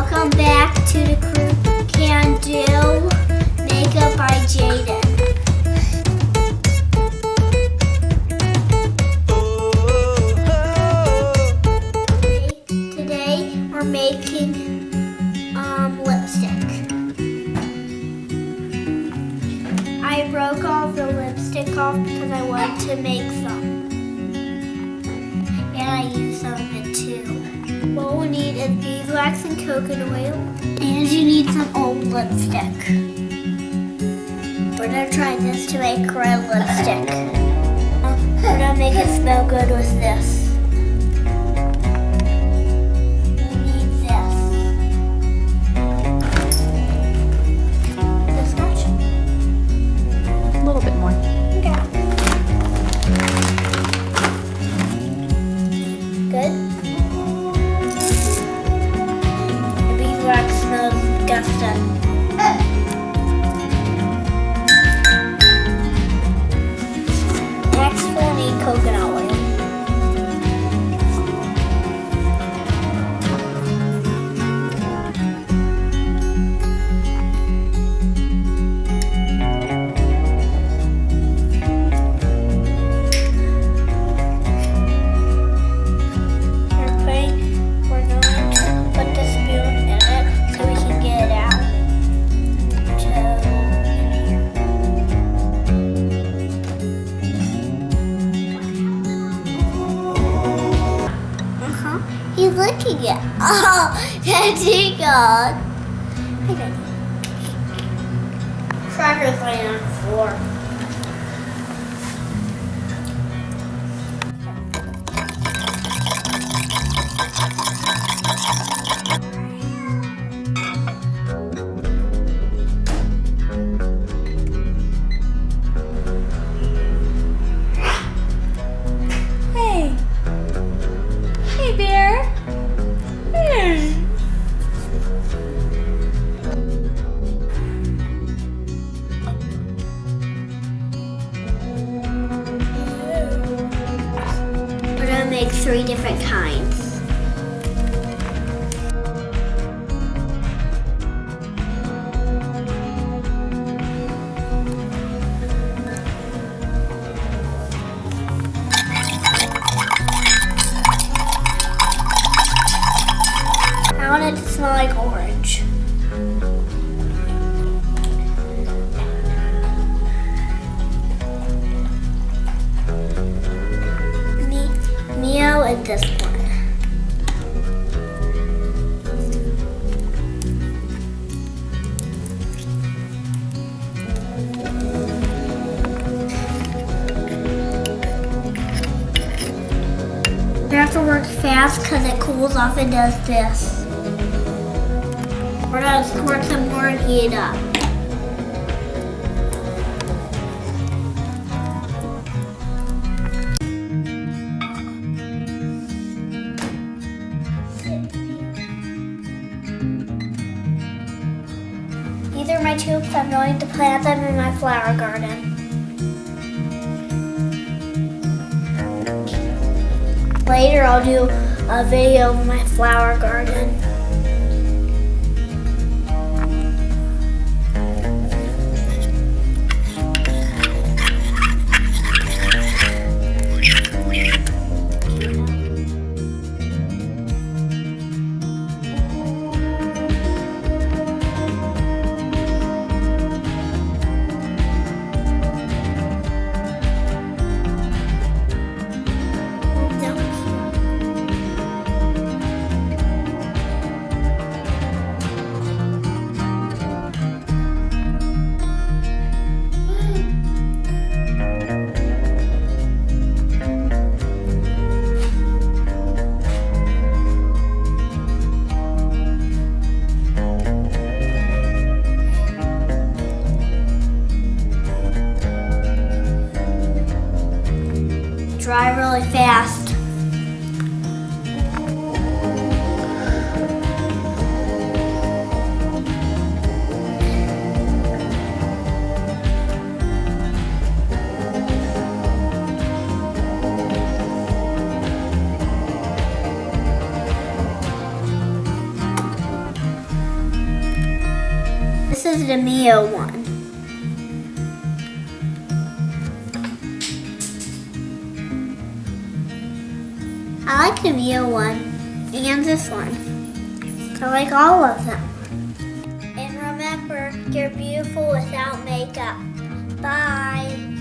Welcome back to the Krew Can Do Makeup by Jaden. Today we're making lipstick. I broke all the lipstick off because I wanted to make some. And I used some of it too. What we'll need is beeswax and coconut oil. And you need some old lipstick. We're gonna try this to make red lipstick. We're gonna make it smell good with this. We need this. This much? A little bit more. Okay. Good? Beeswax smells disgusting. Next we'll need coconut oil. We're going to put the spoon in it so we can get it out. He's licking it. Oh, that's it, God. Cracker's laying on the floor. Hey. Hey, Bear. Hey. We're gonna make 3 different kinds. I want it to smell like orange. Neo and this one. We have to work fast because it cools off and does this. We're gonna squirt some more and heat it up. These are my tubes. I'm going to plant them in my flower garden. Later I'll do a video of my flower garden. Dry really fast. is the Mio one. I like the Mio one and this one. I like all of them. And remember, you're beautiful without makeup. Bye.